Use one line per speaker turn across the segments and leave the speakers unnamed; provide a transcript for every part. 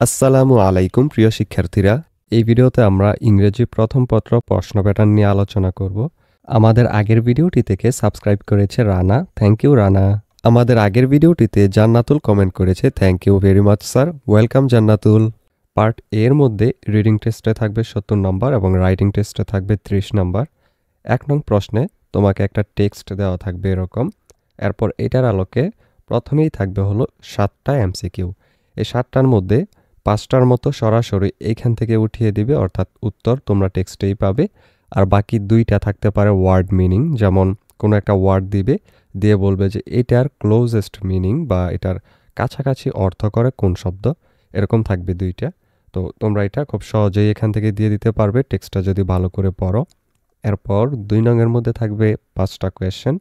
আসসালামু আলাইকুম প্রিয় শিক্ষার্থীরা। এই ভিডিওতে আমরা ইংরেজি প্রথম পত্র প্রশ্ন প্যাটার্ন নিয়ে আলোচনা করব। আমাদের আগের ভিডিওটি থেকে সাবস্ক্রাইব করেছে রানা। Thank you Rana. আমাদের আগের ভিডিওটিতে জান্নাতুল কমেন্ট করেছে। Thank you very much sir. Welcome Jannatul. Part এর মধ্যে রিডিং টেস্টে থাকবে 70 নম্বর এবং রাইটিং টেস্টে থাকবে 30 নম্বর। 1 নং প্রশ্নে তোমাকে একটা টেক্সট দেওয়া থাকবে এরকম। এরপর এটার আলোকে প্রথমেই থাকবে হলো 7টা এমসিকিউ। এই 7টার মধ্যে 5টার মতো সরাসরি এইখান থেকে উঠিয়ে দিবে, অর্থাৎ উত্তর তোমরা টেক্সটেই পাবে। আর বাকি 2টা থাকতে পারে ওয়ার্ড মিনিং, যেমন কোনো একটা ওয়ার্ড দিবে, দিয়ে বলবে যে এটার ক্লোজেস্ট মিনিং বা এটার কাছাকাছি অর্থ করে কোন শব্দ, এরকম থাকবে 2টা। তো তোমরা এটা খুব সহজেই এখান থেকে দিয়ে দিতে পারবে টেক্সটটা যদি ভালো করে পড়ো। এরপর 2 নংয়ের মধ্যে থাকবে 5টা কোয়েশ্চেন,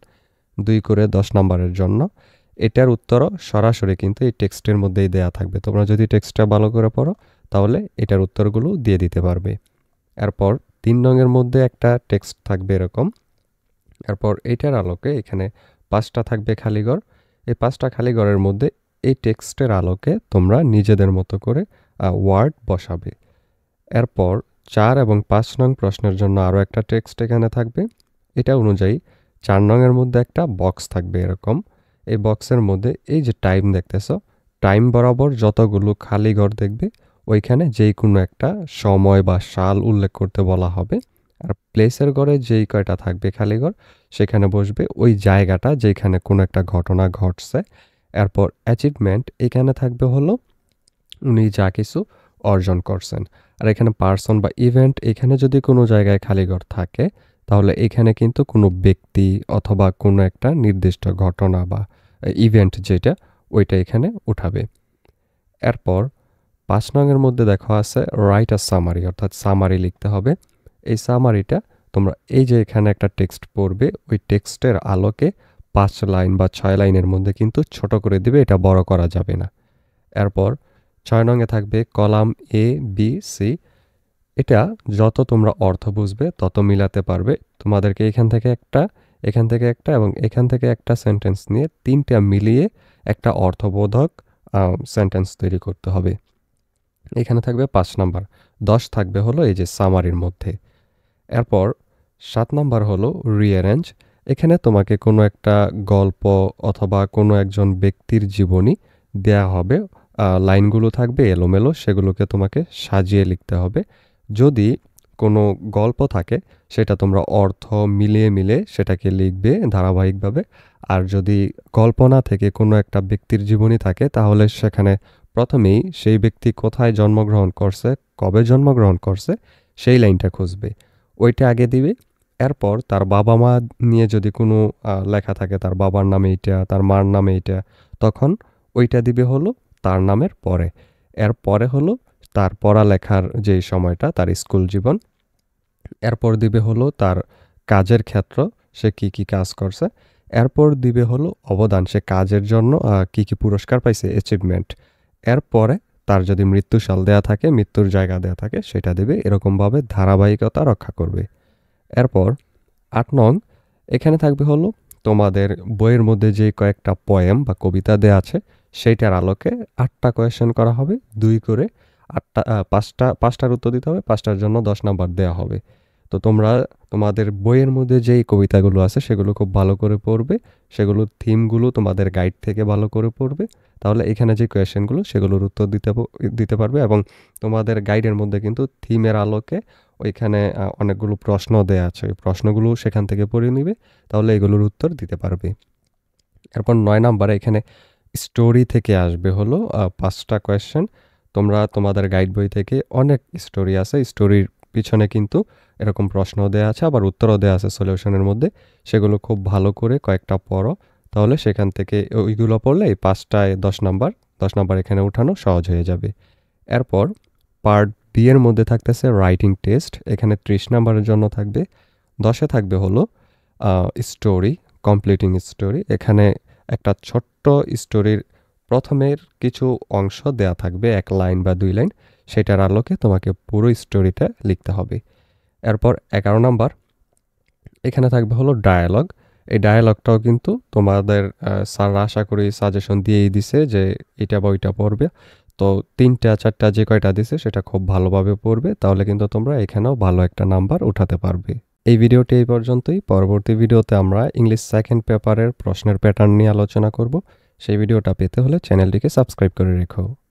2 করে 10 নম্বরের জন্য। এটার উত্তরও সরাসরি কিন্তু এই টেক্সটের মধ্যেই দেয়া থাকবে। তোমরা যদি টেক্সটটা ভালো করে পড়ো তাহলে এটার উত্তরগুলো দিয়ে দিতে পারবে। এরপর 3 নংয়ের মধ্যে একটা টেক্সট থাকবে এরকম। এরপর এটার আলোকে এখানে 5টা থাকবে খালিঘর। এই 5টা খালিঘরের মধ্যে এই টেক্সটের আলোকে তোমরা নিজেদের মতো করে ওয়ার্ড বসাবে। এরপর 4 এবং 5 নং প্রশ্নের জন্য আরও একটা টেক্সট এখানে থাকবে। এটা অনুযায়ী 4 নংয়ের মধ্যে একটা বক্স থাকবে এরকম। এই বক্সের মধ্যে এই যে টাইম দেখতেছো, টাইম বরাবর যতগুলো খালি ঘর দেখবে ওইখানে যেই কোনো একটা সময় বা সাল উল্লেখ করতে বলা হবে। আর প্লেসের ঘরে যেই কয়টা থাকবে খালি ঘর সেখানে বসবে ওই জায়গাটা যেখানে কোনো একটা ঘটনা ঘটছে। এরপর অ্যাচিভমেন্ট এখানে থাকবে হলো উনি যা কিছু অর্জন করছেন। আর এখানে পার্সন বা ইভেন্ট এখানে যদি কোনো জায়গায় খালি ঘর থাকে তাহলে এখানে কিন্তু কোনো ব্যক্তি অথবা কোনো একটা নির্দিষ্ট ঘটনা বা ইভেন্ট যেটা ওইটা এখানে উঠাবে। এরপর 5 নংয়ের মধ্যে দেখা আছে রাইট আ সামারি, অর্থাৎ সামারি লিখতে হবে। এই সামারিটা তোমরা এই যে এখানে একটা টেক্সট পড়বে ওই টেক্সটের আলোকে 5 লাইন বা 6 লাইনের মধ্যে কিন্তু ছোট করে দিবে, এটা বড় করা যাবে না। এরপর 6 নংয়ে থাকবে কলাম এ বি সি। এটা যত তোমরা অর্থ বুঝবে তত মিলাতে পারবে। তোমাদেরকে এখান থেকে একটা, এখান থেকে একটা এবং এখান থেকে একটা সেন্টেন্স নিয়ে 3টা মিলিয়ে একটা অর্থবোধক সেন্টেন্স তৈরি করতে হবে। এখানে থাকবে 5 নাম্বার। 10 থাকবে হলো এই যে সামারির মধ্যে। এরপর 7 নাম্বার হলো রিঅ্যারেঞ্জ। এখানে তোমাকে কোনো একটা গল্প অথবা কোনো একজন ব্যক্তির জীবনী দেয়া হবে। লাইনগুলো থাকবে এলোমেলো, সেগুলোকে তোমাকে সাজিয়ে লিখতে হবে। যদি কোনো গল্প থাকে সেটা তোমরা অর্থ মিলিয়ে সেটাকে লিখবে ধারাবাহিকভাবে। আর যদি গল্প না থেকে কোনো একটা ব্যক্তির জীবনী থাকে তাহলে সেখানে প্রথমেই সেই ব্যক্তি কোথায় জন্মগ্রহণ করছে, কবে জন্মগ্রহণ করছে সেই লাইনটা খুঁজবে, ওইটা আগে দিবে। এরপর তার বাবা-মা নিয়ে যদি কোনো লেখা থাকে, তার বাবার নামে এইটা, তার মার নামে এইটা, তখন ওইটা দিবে হলো তার নামের পরে। এরপরে হলো তার পড়ালেখার যেই সময়টা, তার স্কুল জীবন। এরপর দিবে হলো তার কাজের ক্ষেত্র, সে কি কাজ করছে। এরপর দিবে হলো অবদান, সে কাজের জন্য কি পুরস্কার পাইছে, অ্যাচিভমেন্ট। এরপরে তার যদি মৃত্যুসাল দেয়া থাকে, মৃত্যুর জায়গা দেয়া থাকে সেটা দেবে। এরকমভাবে ধারাবাহিকতা রক্ষা করবে। এরপর 8 নং এখানে থাকবে হলো তোমাদের বইয়ের মধ্যে যে কয়েকটা পোয়েম বা কবিতা দেয়া আছে সেইটার আলোকে 8টা কোয়েশ্চেন করা হবে। 2 করে 8টা 5টার উত্তর দিতে হবে। 5টার জন্য 10 নাম্বার দেয়া হবে। তো তোমরা তোমাদের বইয়ের মধ্যে যেই কবিতাগুলো আছে সেগুলো খুব ভালো করে পড়বে। সেগুলোর থিমগুলো তোমাদের গাইড থেকে ভালো করে পড়বে। তাহলে এখানে যে কোয়েশ্চেনগুলো সেগুলোর উত্তর দিতে পারবে। এবং তোমাদের গাইডের মধ্যে কিন্তু থিমের আলোকে ওইখানে অনেকগুলো প্রশ্ন দেয়া আছে। ওই প্রশ্নগুলো সেখান থেকে পড়ে নিবে, তাহলে এগুলোর উত্তর দিতে পারবে। এরপর 9 নাম্বারে এখানে স্টোরি থেকে আসবে হলো 5টা কোয়েশ্চেন। তোমরা তোমাদের গাইড বই থেকে অনেক স্টোরি আছে, স্টোরির পিছনে কিন্তু এরকম প্রশ্ন দেয়া আছে, আবার উত্তরও দেয়া আছে সলিউশনের মধ্যে। সেগুলো খুব ভালো করে কয়েকটা পড়ো, তাহলে সেখান থেকে ওইগুলো পড়লে এই 5টায় 10 নাম্বার, 10 নাম্বার এখানে উঠানো সহজ হয়ে যাবে। এরপর পার্ট বি এর মধ্যে থাকতেছে রাইটিং টেস্ট। এখানে 30 নাম্বারের জন্য থাকবে। 10এ থাকবে হলো স্টোরি, কমপ্লিটিং স্টোরি। এখানে একটা ছোট্ট স্টোরির প্রথমের কিছু অংশ দেয়া থাকবে, 1 লাইন বা 2 লাইন। সেটার আলোকে তোমাকে পুরো স্টোরিটা লিখতে হবে। এরপর 11 নাম্বার এখানে থাকবে হলো ডায়ালগ। এই ডায়ালগটাও কিন্তু তোমাদের স্যাররা আশা করি সাজেশন দিয়েই দিছে যে এটা বা ওইটা পড়বে। তো 3টা 4টা যে কয়টা দিছে সেটা খুব ভালোভাবে পড়বে, তাহলে কিন্তু তোমরা এখানেও ভালো একটা নাম্বার উঠাতে পারবে। এই ভিডিওটি এই পর্যন্তই। পরবর্তী ভিডিওতে আমরা ইংলিশ সেকেন্ড পেপারের প্রশ্নের প্যাটার্ন নিয়ে আলোচনা করব। সেই ভিডিওটা পেতে হলে চ্যানেলটিকে সাবস্ক্রাইব করে রেখো।